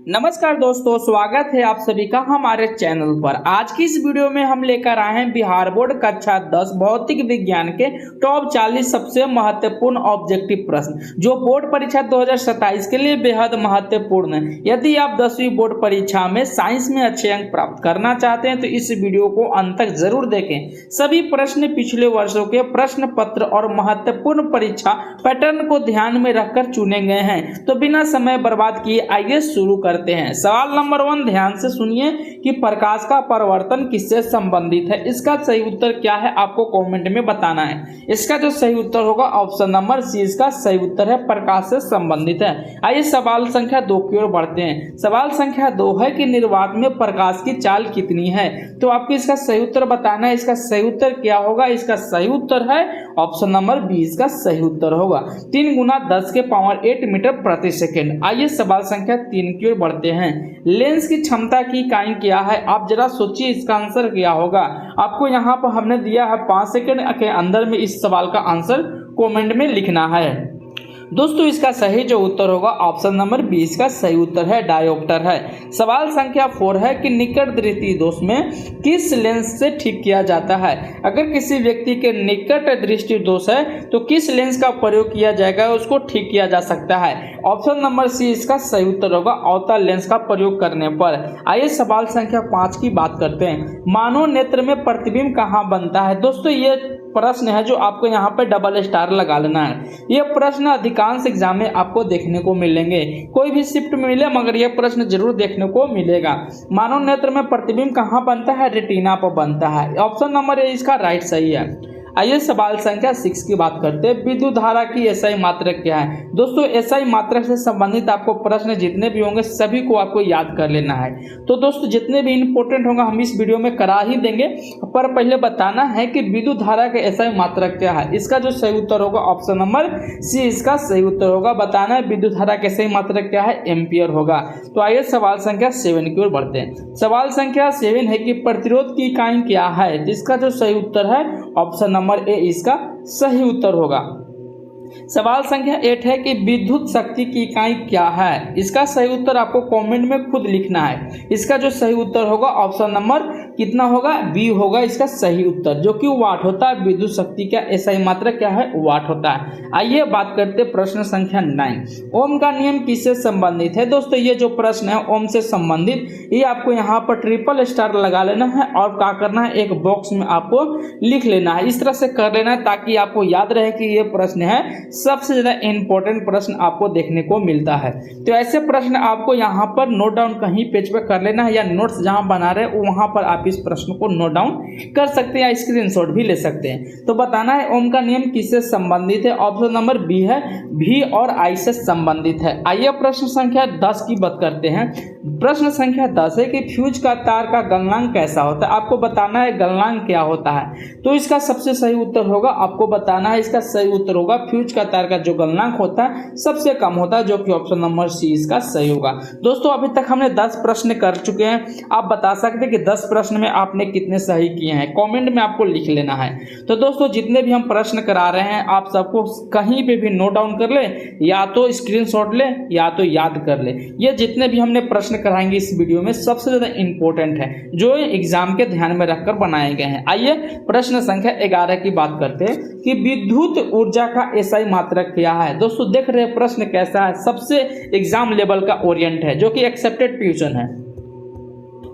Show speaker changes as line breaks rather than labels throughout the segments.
नमस्कार दोस्तों, स्वागत है आप सभी का हमारे चैनल पर। आज की इस वीडियो में हम लेकर आए हैं बिहार बोर्ड कक्षा 10 भौतिक विज्ञान के टॉप 40 सबसे महत्वपूर्ण ऑब्जेक्टिव प्रश्न, जो बोर्ड परीक्षा 2027 के लिए बेहद महत्वपूर्ण है। यदि आप 10वीं बोर्ड परीक्षा में साइंस में अच्छे अंक प्राप्त करना चाहते हैं तो इस वीडियो को अंत तक जरूर देखें। सभी प्रश्न पिछले वर्षों के प्रश्न पत्र और महत्वपूर्ण परीक्षा पैटर्न को ध्यान में रखकर चुने गए हैं। तो बिना समय बर्बाद किए आइए शुरू करते हैं। सवाल नंबर 1 ध्यान से सुनिए कि प्रकाश का परावर्तन किससे संबंधित है। इसका सही उत्तर क्या है आपको कमेंट में बताना है। इसका जो सही उत्तर होगा ऑप्शन नंबर सी इसका सही उत्तर है, प्रकाश से संबंधित है। आइए सवाल संख्या 2 की ओर बढ़ते हैं। सवाल संख्या 2 है कि निर्वात में प्रकाश की चाल कितनी है। तो आपको इसका सही उत्तर बताना है। इसका सही उत्तर क्या होगा? इसका सही उत्तर है ऑप्शन नंबर बी इसका सही उत्तर होगा 3 गुना 10 के पावर 8 मीटर प्रति सेकेंड। आइए सवाल संख्या 3 की ओर बढ़ते हैं। लेंस की क्षमता की इकाई क्या है? आप जरा सोचिए इसका आंसर क्या होगा। आपको यहाँ पर हमने दिया है 5 सेकेंड के अंदर में इस सवाल का आंसर कमेंट में लिखना है। दोस्तों इसका सही जो उत्तर होगा ऑप्शन नंबर 20 का सही उत्तर है डायोप्टर है। सवाल संख्या 4 है कि निकट दृष्टि दोष में किस लेंस से ठीक किया जाता है। अगर किसी व्यक्ति के निकट दृष्टि दोष है तो किस लेंस का प्रयोग किया जाएगा, उसको ठीक किया जा सकता है। ऑप्शन नंबर सी इसका सही उत्तर होगा अवतल लेंस का प्रयोग करने पर। आइए सवाल संख्या 5 की बात करते हैं। मानव नेत्र में प्रतिबिंब कहाँ बनता है। दोस्तों ये प्रश्न है जो आपको यहाँ पे डबल स्टार लगा लेना है। ये प्रश्न अधिकांश एग्जाम में आपको देखने को मिलेंगे, कोई भी शिफ्ट में मिले मगर ये प्रश्न जरूर देखने को मिलेगा। मानव नेत्र में प्रतिबिंब कहाँ बनता है? रेटिना पर बनता है। ऑप्शन नंबर ए इसका राइट सही है। आइए सवाल संख्या 6 की बात करते हैं। विद्युत धारा की एसआई मात्रक क्या है। दोस्तों एसआई मात्रक से संबंधित आपको प्रश्न जितने भी होंगे सभी को आपको याद कर लेना है। तो दोस्तों जितने भी इंपॉर्टेंट होगा हम इस वीडियो में करा ही देंगे, पर पहले बताना है कि विद्युत धारा के एसआई मात्रक क्या है। इसका जो सही उत्तर होगा ऑप्शन नंबर सी इसका सही उत्तर होगा। बताना है विद्युत धारा के एसआई मात्रक क्या है? एम्पियर होगा। तो आइए सवाल संख्या 7 की ओर बढ़ते हैं। सवाल संख्या 7 है कि प्रतिरोध की इकाई क्या है। जिसका जो सही उत्तर है ऑप्शन नंबर ए इसका सही उत्तर होगा। सवाल संख्या 8 है कि विद्युत शक्ति की इकाई क्या है। इसका सही उत्तर आपको कमेंट में खुद लिखना है। इसका जो सही उत्तर होगा ऑप्शन नंबर कितना होगा? बी होगा इसका सही उत्तर, जो कि वाट होता है। विद्युत शक्ति का एसआई मात्रक क्या है? वाट होता है। आइए बात करते हैं प्रश्न संख्या 9। ओम का नियम किससे संबंधित है। दोस्तों ये जो प्रश्न है ओम से संबंधित, ये आपको यहाँ पर ट्रिपल स्टार लगा लेना है और क्या करना है एक बॉक्स में आपको लिख लेना है। इस तरह से कर लेना है ताकि आपको याद रहे कि ये प्रश्न है सबसे ज्यादा इंपॉर्टेंट प्रश्न आपको देखने को मिलता है। तो ऐसे प्रश्न आपको यहाँ पर नोट डाउन कहीं पेज पे कर लेना है, या नोट्स जहाँ बना रहे हैं वहां पर आप इस प्रश्न को नोट डाउन कर सकते हैं या स्क्रीनशॉट भी ले सकते हैं। तो बताना है ओम का नियम किससे संबंधित है। ऑप्शन नंबर बी है, भी और आई से संबंधित है। आइए प्रश्न संख्या 10 की बात करते हैं। प्रश्न संख्या 10 है कि फ्यूज का तार का गलनांक कैसा होता है। आपको बताना है गलनांक क्या होता है। तो इसका सबसे सही उत्तर होगा, आपको बताना है इसका सही उत्तर होगा फ्यूज का तार का जो गलनांक होता है सबसे कम होता है, जो कि ऑप्शन नंबर सी इसका सही होगा। दोस्तों अभी तक हमने 10 प्रश्न कर चुके हैं। आप बता सकते हैं कि 10 प्रश्न में आपने कितने सही किए हैं, कमेंट में आपको लिख लेना है। तो दोस्तों जितने भी हम प्रश्न करा रहे हैं आप सबको कहीं पे भी नोट डाउन कर ले, या तो स्क्रीनशॉट ले या तो याद कर ले। ये जितने भी हमने प्रश्न कराएंगे इस वीडियो में सबसे ज्यादा इंपॉर्टेंट है, जो एग्जाम के ध्यान में रखकर बनाए गए हैं। आइए प्रश्न संख्या 11 की बात करते हैं कि विद्युत ऊर्जा का एसआई मात्रक क्या है। दोस्तों देख रहे हैं प्रश्न कैसा है, सबसे एग्जाम लेवल का ओरिएंट है, जो कि एक्सेप्टेड ट्यूशन है।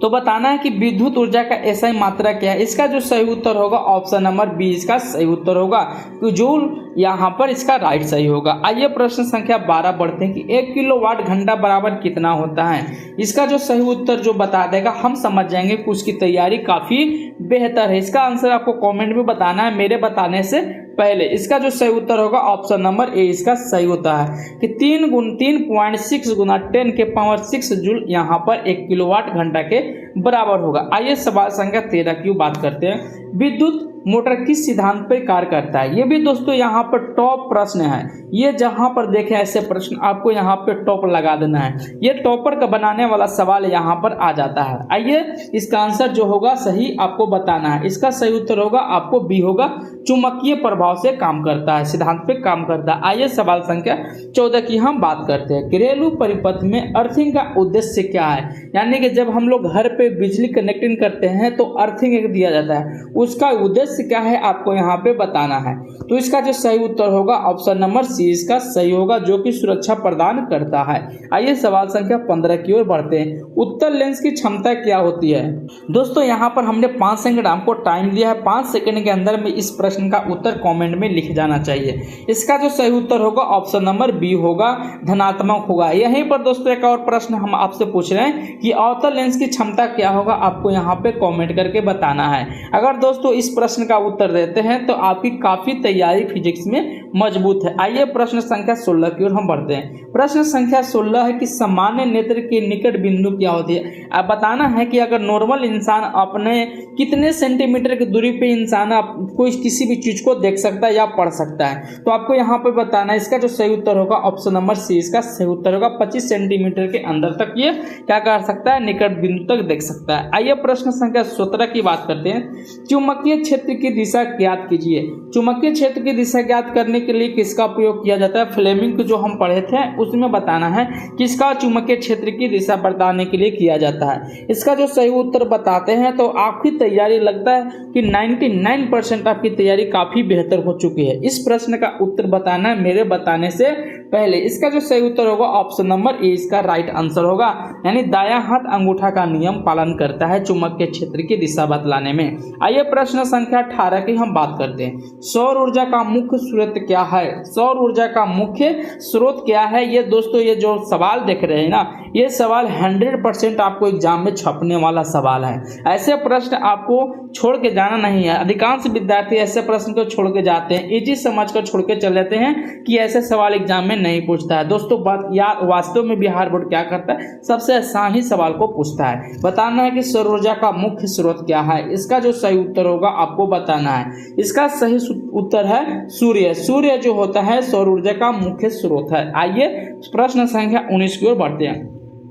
तो बताना है कि विद्युत ऊर्जा का एसआई मात्रक क्या है। इसका जो सही उत्तर होगा ऑप्शन नंबर बी इसका सही उत्तर होगा, जूल यहाँ पर इसका राइट सही होगा। आइए प्रश्न संख्या 12 बढ़ते हैं कि 1 किलोवाट घंटा बराबर कितना होता है। इसका जो सही उत्तर जो बता देगा हम समझ जाएंगे कि उसकी तैयारी काफी बेहतर है। इसका आंसर आपको कमेंट में बताना है मेरे बताने से पहले। इसका जो सही उत्तर होगा ऑप्शन नंबर ए इसका सही होता है कि 3.6 गुना 10 के पावर 6 जूल यहाँ पर 1 किलोवाट घंटा के बराबर होगा। आइए सवाल संख्या 13 की बात करते हैं। विद्युत मोटर किस सिद्धांत पर कार्य करता है। ये भी दोस्तों यहाँ पर टॉप प्रश्न है। ये जहाँ पर देखें ऐसे प्रश्न आपको यहाँ पे टॉप लगा देना है। ये टॉपर का बनाने वाला सवाल यहाँ पर आ जाता है। आइए इसका आंसर जो होगा सही आपको बताना है। इसका सही उत्तर होगा आपको बी होगा, चुंबकीय प्रभाव से काम करता है, सिद्धांत पे काम करता है। आइए सवाल संख्या 14 की हम बात करते हैं। घरेलू परिपथ में अर्थिंग का उद्देश्य क्या है। यानी कि जब हम लोग घर पे बिजली कनेक्टिंग करते हैं तो अर्थिंग एक दिया जाता है, उसका उद्देश्य क्या है आपको यहाँ पे बताना है। तो इसका जो सही उत्तर होगा ऑप्शन नंबर सी इसका सही होगा, जो कि सुरक्षा प्रदान करता है। आइए सवाल संख्या 15 की ओर बढ़ते हैं। उत्तर लेंस की क्षमता क्या होती है। दोस्तों यहाँ पर हमने 5 सेकंड आपको टाइम दिया है। 5 सेकंड के अंदर में इस प्रश्न का उत्तर कमेंट में लिख जाना चाहिए। इसका जो सही उत्तर होगा ऑप्शन नंबर बी होगा, धनात्मक होगा। यहीं पर दोस्तों एक और प्रश्न हम आपसे पूछ रहे हैं कि अवतल लेंस की क्षमता क्या होगा, आपको यहाँ पे कमेंट करके बताना है। अगर दोस्तों इस प्रश्न का उत्तर देते हैं तो आपकी काफी तैयारी फिजिक्स में मजबूत है। आइए प्रश्न संख्या 16 की ओर हम बढ़ते हैं। प्रश्न संख्या 16 है कि सामान्य नेत्र के निकट बिंदु क्या होती है। आप बताना है कि अगर नॉर्मल इंसान अपने कितने सेंटीमीटर की दूरी पे इंसान कोई किसी भी चीज को देख सकता है या पढ़ सकता है, तो आपको यहाँ पे बताना है। इसका जो सही उत्तर होगा ऑप्शन नंबर सी इसका सही उत्तर होगा। 25 सेंटीमीटर के अंदर तक ये क्या कर सकता है, निकट बिंदु तक देख सकता है। आइए प्रश्न संख्या 17 की बात करते हैं। चुंबकीय क्षेत्र की दिशा ज्ञात कीजिए। चुंबकीय क्षेत्र की दिशा ज्ञात करने के लिए किसका उपयोग किया जाता है। फ्लेमिंग को जो हम पढ़े थे उसमें बताना है किसका चुंबकीय क्षेत्र की दिशा बताने के लिए किया जाता है। इसका जो सही उत्तर बताते हैं तो आपकी तैयारी लगता है कि 99% आपकी तैयारी काफी बेहतर हो चुकी है। इस प्रश्न का उत्तर बताना है मेरे बताने से पहले। इसका जो सही उत्तर होगा ऑप्शन नंबर ए इसका राइट आंसर होगा, यानी दायां हाथ अंगूठा का नियम पालन करता है चुंबकीय क्षेत्र की दिशा बतलाने में। आइए प्रश्न संख्या 18 की हम बात करते हैं। सौर ऊर्जा का मुख्य स्रोत क्या है। सौर ऊर्जा का मुख्य स्रोत क्या है। ये दोस्तों ये जो सवाल देख रहे हैं ना, ये सवाल 100% आपको एग्जाम में छपने वाला सवाल है। ऐसे प्रश्न आपको छोड़ के जाना नहीं है। अधिकांश विद्यार्थी ऐसे प्रश्न को छोड़ के जाते हैं, इजी समझ कर छोड़ के चले जाते हैं कि ऐसे सवाल एग्जाम में नहीं पूछता है। दोस्तों बात यार वास्तव में बिहार बोर्ड क्या करता है, सबसे आसान ही सवाल को पूछता है। बताना है कि सौर ऊर्जा का मुख्य स्रोत क्या है। इसका जो सही उत्तर होगा आपको बताना है। इसका सही उत्तर है सूर्य। सूर्य जो होता है सौर ऊर्जा का मुख्य स्रोत है। आइए प्रश्न संख्या 19 की ओर बढ़ते हैं।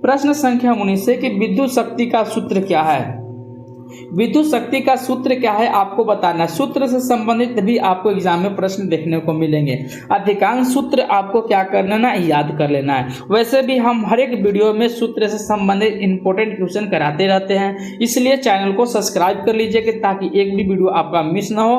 प्रश्न संख्या 19 है कि विद्युत शक्ति का सूत्र क्या है। विद्युत शक्ति का सूत्र क्या है आपको बताना है। सूत्र से संबंधित भी आपको एग्जाम में प्रश्न देखने को मिलेंगे। अधिकांश सूत्र आपको क्या करना ना, याद कर लेना है। वैसे भी हम हर एक वीडियो में सूत्र से संबंधित इंपॉर्टेंट क्वेश्चन कराते रहते हैं, इसलिए चैनल को सब्सक्राइब कर लीजिए ताकि एक भी वीडियो आपका मिस ना हो।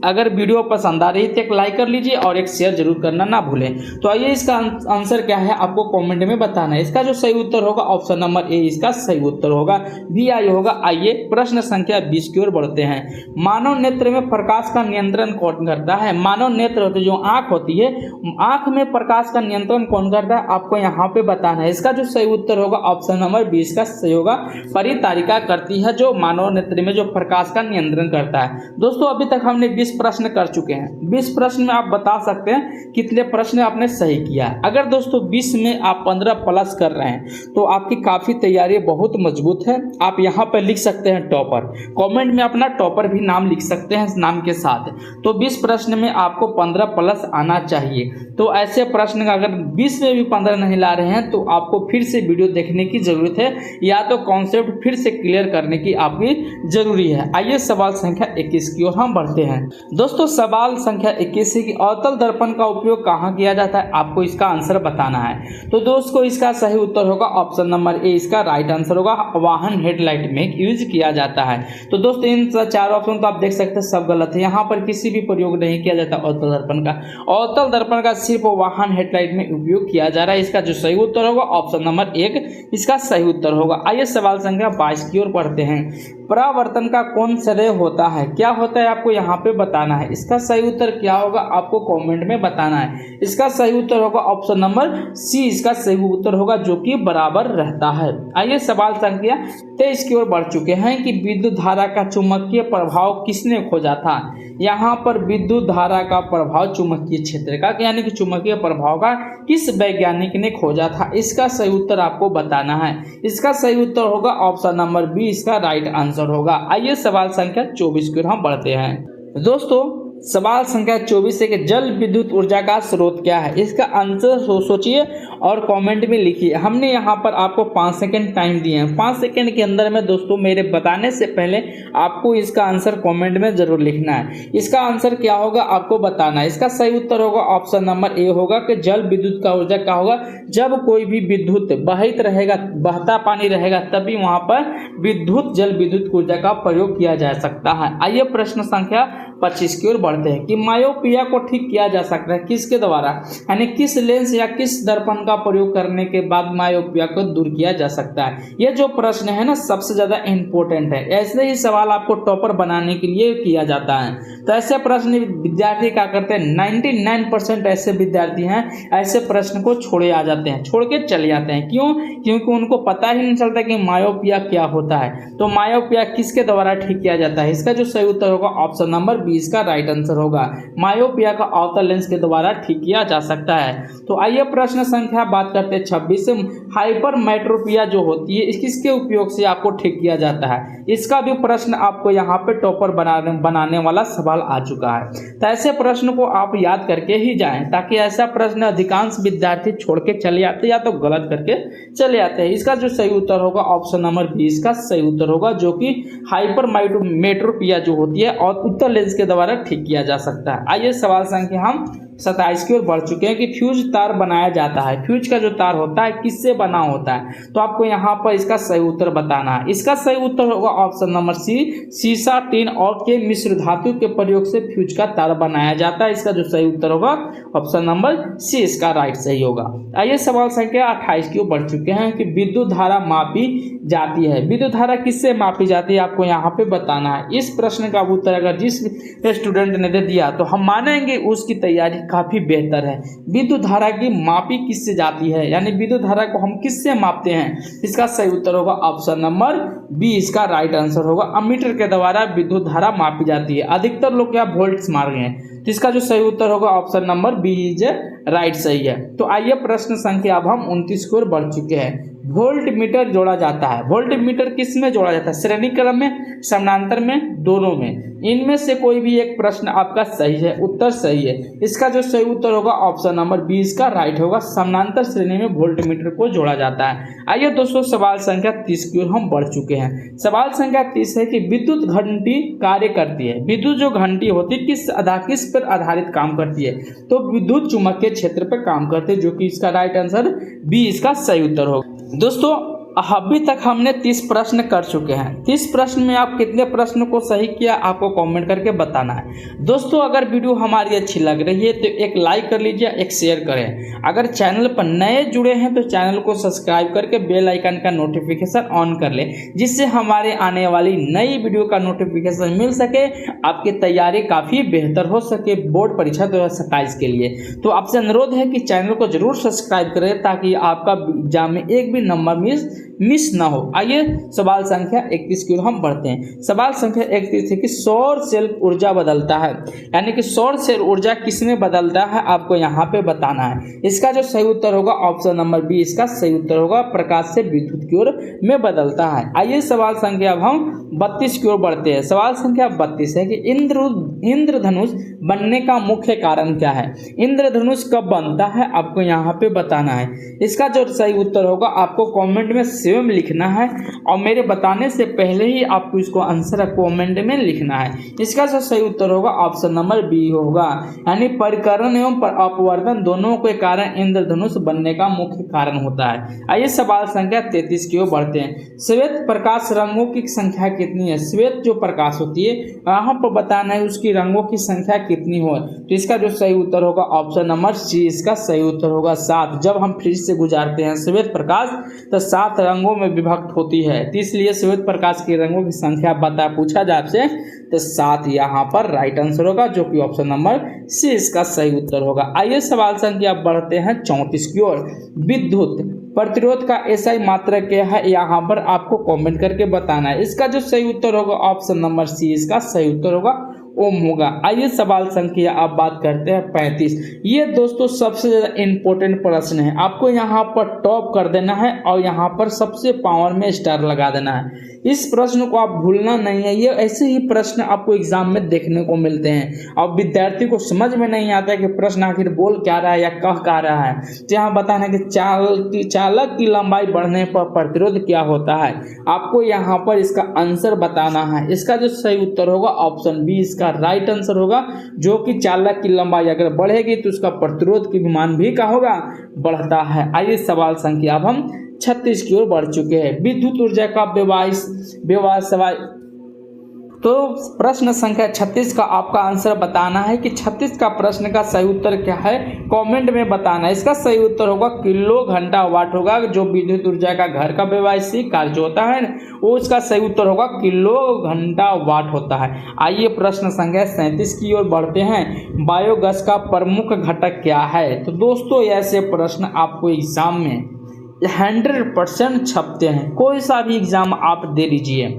अगर वीडियो पसंद आ रही है तो एक लाइक कर लीजिए और एक शेयर जरूर करना ना भूलें। तो आइए इसका आंसर क्या है आपको कमेंट में बताना है। इसका जो सही उत्तर होगा ऑप्शन नंबर ए इसका सही उत्तर होगा, बी आई होगा। आइए प्रश्न संख्या 20 की ओर बढ़ते हैं। मानव नेत्र में प्रकाश का नियंत्रण कौन करता है। मानव नेत्र होती है जो आंख होती है, आंख में प्रकाश का नियंत्रण कौन करता है आपको यहाँ पे बताना है। इसका जो सही उत्तर होगा ऑप्शन नंबर 20 का सही होगा। परितारिका करती है जो मानव नेत्र में जो प्रकाश का नियंत्रण करता है। दोस्तों अभी तक हमने 20 प्रश्न कर चुके हैं। 20 प्रश्न में आप बता सकते हैं कितने प्रश्न आपने सही किया है। अगर दोस्तों 20 में आप 15 प्लस कर रहे हैं तो आपकी काफी तैयारी बहुत मजबूत है। आप यहाँ पर लिख सकते हैं टॉपर, कमेंट में अपना टॉपर भी नाम लिख सकते हैं नाम के साथ। तो 20 प्रश्न में आपको 15 प्लस आना चाहिए। तो ऐसे प्रश्न अगर 20 में भी 15 नहीं ला रहे हैं तो आपको फिर से वीडियो देखने की जरूरत है, या तो कॉन्सेप्ट फिर से क्लियर करने की आपकी जरूरी है। आइए सवाल संख्या 21 की ओर हम बढ़ते हैं। दोस्तों सवाल संख्या 21 है कि अवतल दर्पण का उपयोग कहाँ किया जाता है, आपको इसका आंसर बताना है। तो दोस्तों इसका सही उत्तर होगा ऑप्शन नंबर ए इसका राइट आंसर होगा। वाहन हेडलाइट में यूज किया जाता है। तो दोस्तों इन 4 ऑप्शन तो आप देख सकते हैं सब गलत है। यहाँ पर किसी भी प्रयोग नहीं किया जाता अवतल दर्पण का। अवतल दर्पण का सिर्फ वाहन हेडलाइट में उपयोग किया जा रहा है। इसका जो सही उत्तर होगा ऑप्शन नंबर 1 इसका सही उत्तर होगा। आइए सवाल संख्या 22 की ओर पढ़ते हैं। परावर्तन का कौन सदैव होता है, क्या होता है आपको यहाँ पे बताना है। इसका सही उत्तर क्या होगा आपको कमेंट में बताना है। इसका सही उत्तर होगा ऑप्शन नंबर सी, इसका सही उत्तर होगा जो कि बराबर रहता है। आइए सवाल संख्या 23 की ओर बढ़ चुके हैं कि विद्युत धारा का चुंबकीय प्रभाव किसने खोजा था। यहाँ पर विद्युत धारा का प्रभाव चुंबकीय क्षेत्र का यानी कि चुंबकीय प्रभाव का किस वैज्ञानिक ने खोजा था। इसका सही उत्तर आपको बताना है। इसका सही उत्तर होगा ऑप्शन नंबर बी, इसका राइट आंसर होगा। आइए सवाल संख्या 24 की ओर हम बढ़ते हैं। दोस्तों सवाल संख्या 24 है कि जल विद्युत ऊर्जा का स्रोत क्या है। इसका आंसर सोचिए और कमेंट में लिखिए। हमने यहाँ पर आपको 5 सेकंड टाइम दिए हैं। 5 सेकंड के अंदर में दोस्तों मेरे बताने से पहले आपको इसका आंसर कमेंट में जरूर लिखना है। इसका आंसर क्या होगा आपको बताना है। इसका सही उत्तर होगा ऑप्शन नंबर ए होगा कि जल विद्युत का ऊर्जा क्या होगा, जब कोई भी विद्युत बहित रहेगा, बहता पानी रहेगा, तभी वहां पर विद्युत जल विद्युत ऊर्जा का प्रयोग किया जा सकता है। आइए प्रश्न संख्या 25 की ओर बढ़ते हैं कि मायोपिया को ठीक किया जा सकता है किसके द्वारा, यानी किस लेंस या किस दर्पण का प्रयोग करने के बाद मायोपिया को दूर किया जा सकता है। यह जो प्रश्न है ना सबसे ज्यादा इंपॉर्टेंट है। ऐसे ही सवाल आपको टॉपर बनाने के लिए किया जाता है। तो ऐसे प्रश्न विद्यार्थी क्या करते हैं, 99% ऐसे विद्यार्थी हैं ऐसे प्रश्न को छोड़े आ जाते हैं, छोड़ के चले जाते हैं। क्यों? क्योंकि उनको पता ही नहीं चलता कि मायोपिया क्या होता है। तो मायोपिया किसके द्वारा ठीक किया जाता है। इसका जो सही उत्तर होगा ऑप्शन नंबर बी, इसका राइट आंसर होगा। मायोपिया का अवतल लेंस के द्वारा ठीक किया जा सकता है। तो आइए प्रश्न संख्या बात करते हैं 26। हाइपरमेट्रोपिया जो होती है किसके उपयोग से आपको ठीक किया जाता है। इसका भी प्रश्न आपको यहाँ पे टॉपर बनाने वाला सवाल आ चुका है। तो ऐसे प्रश्न को आप याद करके ही जाएं, ताकि ऐसा प्रश्न अधिकांश विद्यार्थी छोड़ के चले आते या तो गलत करके चले आते हैं। इसका जो सही उत्तर होगा ऑप्शन नंबर बी, इसका सही उत्तर होगा जो कि हाइपरमेट्रोपिया जो होती है और उत्तल लेंस के द्वारा ठीक किया जा सकता है। आइए सवाल संख्या हम 27 की ओर बढ़ चुके हैं कि फ्यूज तार बनाया जाता है। फ्यूज का जो तार होता है किससे बना होता है, तो आपको यहाँ पर इसका सही उत्तर बताना है। इसका सही उत्तर होगा ऑप्शन नंबर सी, सीसा, टीन और के मिश्र धातु के प्रयोग से फ्यूज का तार बनाया जाता है। इसका जो सही उत्तर होगा ऑप्शन नंबर सी, इसका राइट सही होगा। आइए सवाल संख्या 28 की ओर बढ़ चुके हैं कि विद्युत धारा मापी जाती है। विद्युत धारा किससे मापी जाती है आपको यहाँ पे बताना है। इस प्रश्न का उत्तर अगर जिस स्टूडेंट ने दे दिया तो हम मानेंगे उसकी तैयारी काफी बेहतर है। विद्युत धारा की मापी किससे जाती है, यानी विद्युत धारा को हम किससे मापते हैं। इसका सही उत्तर होगा ऑप्शन नंबर बी, इसका राइट आंसर होगा। अमीटर के द्वारा विद्युत धारा मापी जाती है। अधिकतर लोग क्या वोल्ट्स मार गए हैं, तो इसका जो सही उत्तर होगा option number B is right सही है। तो आइए प्रश्न संख्या अब हम 29 की ओर बढ़ चुके हैं। वोल्ट मीटर जोड़ा जाता है। वोल्ट मीटर किस में जोड़ा जाता है, श्रेणी क्रम में, समानांतर में, दोनों में। इनमें से कोई भी एक प्रश्न आपका सही है, उत्तर सही है। इसका जो सही उत्तर होगा ऑप्शन नंबर बी, इसका राइट होगा। समानांतर श्रेणी में वोल्ट मीटर को जोड़ा जाता है। आइए दोस्तों सवाल संख्या 30 की ओर हम बढ़ चुके हैं। सवाल संख्या 30 है कि विद्युत घंटी कार्य करती है। विद्युत जो घंटी होती है किस पर आधारित काम करती है, तो विद्युत चुंबकीय क्षेत्र पर काम करती है, जो कि इसका राइट आंसर बी, इसका सही उत्तर होगा। दोस्तों अभी तक हमने 30 प्रश्न कर चुके हैं। 30 प्रश्न में आप कितने प्रश्न को सही किया आपको कमेंट करके बताना है। दोस्तों अगर वीडियो हमारी अच्छी लग रही है तो एक लाइक कर लीजिए, एक शेयर करें। अगर चैनल पर नए जुड़े हैं तो चैनल को सब्सक्राइब करके बेल आइकन का नोटिफिकेशन ऑन कर लें, जिससे हमारे आने वाली नई वीडियो का नोटिफिकेशन मिल सके, आपकी तैयारी काफ़ी बेहतर हो सके बोर्ड परीक्षा 2027 के लिए। तो आपसे अनुरोध है कि चैनल को जरूर सब्सक्राइब करें ताकि आपका एग्जाम में एक भी नंबर मिस ना हो। आइए सवाल संख्या 31 की ओर हम बढ़ते हैं। सवाल संख्या 31 है कि सौर सेल ऊर्जा बदलता है, यानी कि सौर सेल ऊर्जा किसमें बदलता है आपको यहाँ पे बताना है। इसका जो सही उत्तर होगा ऑप्शन नंबर बी, इसका सही उत्तर होगा प्रकाश से विद्युत की ओर में बदलता है। आइए सवाल संख्या अब हम 32 की ओर बढ़ते हैं। सवाल संख्या 32 है कि इंद्रधनुष बनने का मुख्य कारण क्या है। इंद्रधनुष कब बनता है आपको यहाँ पे बताना है। इसका जो सही उत्तर होगा आपको कमेंट में स्वयं लिखना है, और मेरे बताने से पहले ही आपको इसको आंसर कमेंट में लिखना है। इसका जो सही उत्तर होगा ऑप्शन नंबर बी होगा, यानी परिकरण एवं अपवर्तन दोनों के कारण इंद्रधनुष बनने का मुख्य कारण होता है। आइए सवाल संख्या 33 की ओर बढ़ते हैं। श्वेत प्रकाश रंगों की संख्या कितनी है। श्वेत जो प्रकाश होती है यहाँ पर बताना है उसकी रंगों की संख्या कितनी हो, तो इसका जो सही उत्तर होगा ऑप्शन नंबर सी, इसका सही उत्तर होगा 7। जब हम फ्रिज से गुजारते हैं श्वेत प्रकाश तो 7 रंग रंगों में विभक्त होती है? तो इसलिए श्वेत प्रकाश के रंगों की संख्या बता पूछा जाए आपसे तो 7 यहाँ पर राइट आंसर होगा, जो कि ऑप्शन नंबर सी इसका सही उत्तर होगा। आइए सवाल संख्या बढ़ते हैं 34 की ओर। विद्युत प्रतिरोध का एसआई मात्रा क्या है, यहाँ पर आपको कमेंट करके बताना है। इसका जो सही उत्तर होगा ऑप्शन नंबर सी इसका सही उत्तर होगा, ओम होगा। आइए सवाल संख्या अब बात करते हैं 35। ये दोस्तों सबसे ज्यादा इंपॉर्टेंट प्रश्न है, आपको यहाँ पर टॉप कर देना है और यहाँ पर सबसे पावर में स्टार लगा देना है। इस प्रश्न को आप भूलना नहीं है। ये ऐसे ही प्रश्न आपको एग्जाम में देखने को मिलते हैं और विद्यार्थी को समझ में नहीं आता है कि प्रश्न आखिर बोल क्या रहा है या कह क्या रहा है। तो यहाँ बताना कि चालक की लंबाई बढ़ने पर प्रतिरोध क्या होता है, आपको यहाँ पर इसका आंसर बताना है। इसका जो सही उत्तर होगा ऑप्शन बी इसका राइट आंसर होगा, जो कि चालक की लंबाई अगर बढ़ेगी तो उसका प्रतिरोध की मान भी क्या होगा, बढ़ता है। आइए सवाल संख्या अब हम 36 की ओर बढ़ चुके हैं। विद्युत ऊर्जा का व्यवसाय तो प्रश्न संख्या 36 का आपका आंसर बताना है कि 36 का प्रश्न का सही उत्तर क्या है, कमेंट में बताना है। इसका सही उत्तर होगा किलो घंटा वाट होगा, जो विद्युत ऊर्जा का घर का व्यवसायिक कार्य होता है वो इसका सही उत्तर होगा किलो घंटा वाट होता है। आइए प्रश्न संख्या 37 की ओर बढ़ते हैं। बायोगैस का प्रमुख घटक क्या है? तो दोस्तों ऐसे प्रश्न आपको एग्जाम में 100% छपते हैं। कोई सा भी एग्जाम आप दे लीजिए,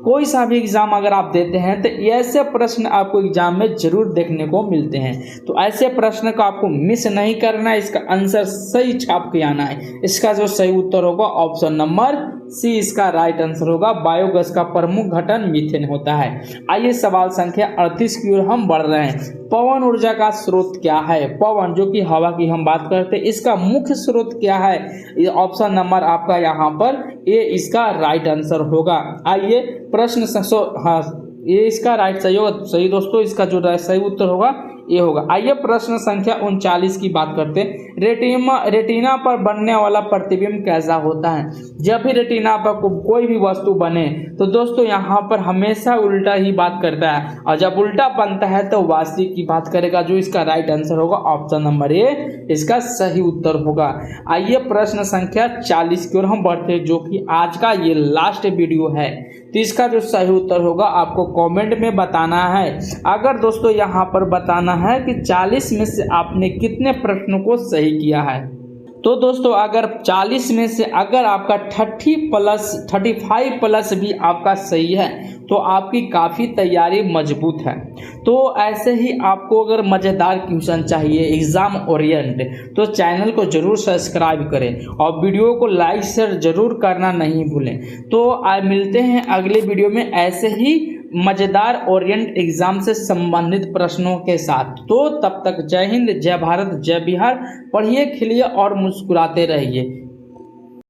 कोई सा भी एग्जाम अगर आप देते हैं तो ऐसे प्रश्न आपको एग्जाम में जरूर देखने को मिलते हैं। तो ऐसे प्रश्न को आपको मिस नहीं करना है, इसका आंसर सही छाप के आना है। इसका जो सही उत्तर होगा ऑप्शन नंबर सी इसका राइट आंसर होगा। बायोगैस का प्रमुख घटक मीथेन होता है। आइए सवाल संख्या 38 की ओर हम बढ़ रहे हैं। पवन ऊर्जा का स्रोत क्या है? पवन जो कि हवा की हम बात करते हैं, इसका मुख्य स्रोत क्या है? ये ऑप्शन नंबर आपका यहाँ पर ए इसका राइट आंसर होगा। आइए प्रश्न ये इसका राइट सही दोस्तों, इसका जो सही उत्तर होगा ये होगा। आइए प्रश्न संख्या 39 की बात करते हैं। रेटिना पर बनने वाला प्रतिबिंब कैसा होता है? जब भी रेटिना पर कोई भी वस्तु बने तो दोस्तों यहाँ पर हमेशा उल्टा ही बात करता है, और जब उल्टा बनता है तो वास्तविक की बात करेगा, जो इसका राइट आंसर होगा ऑप्शन नंबर ए इसका सही उत्तर होगा। आइए प्रश्न संख्या 40 की ओर हम बढ़ते हैं, जो कि आज का ये लास्ट वीडियो है। तो इसका जो सही उत्तर होगा आपको कमेंट में बताना है। अगर दोस्तों यहाँ पर बताना है कि 40 में से आपने कितने प्रश्नों को सही किया है। तो दोस्तों अगर 40 में से अगर आपका 35 प्लस भी आपका सही है तो आपकी काफ़ी तैयारी मजबूत है। तो ऐसे ही आपको अगर मज़ेदार क्वेश्चन चाहिए एग्ज़ाम ओरिएंट तो चैनल को ज़रूर सब्सक्राइब करें और वीडियो को लाइक शेयर ज़रूर करना नहीं भूलें। तो मिलते हैं अगले वीडियो में ऐसे ही मज़ेदार ओरिएंट एग्जाम से संबंधित प्रश्नों के साथ। तो तब तक जय हिंद, जय भारत, जय बिहार। पढ़िए, खिलिए और मुस्कुराते रहिए।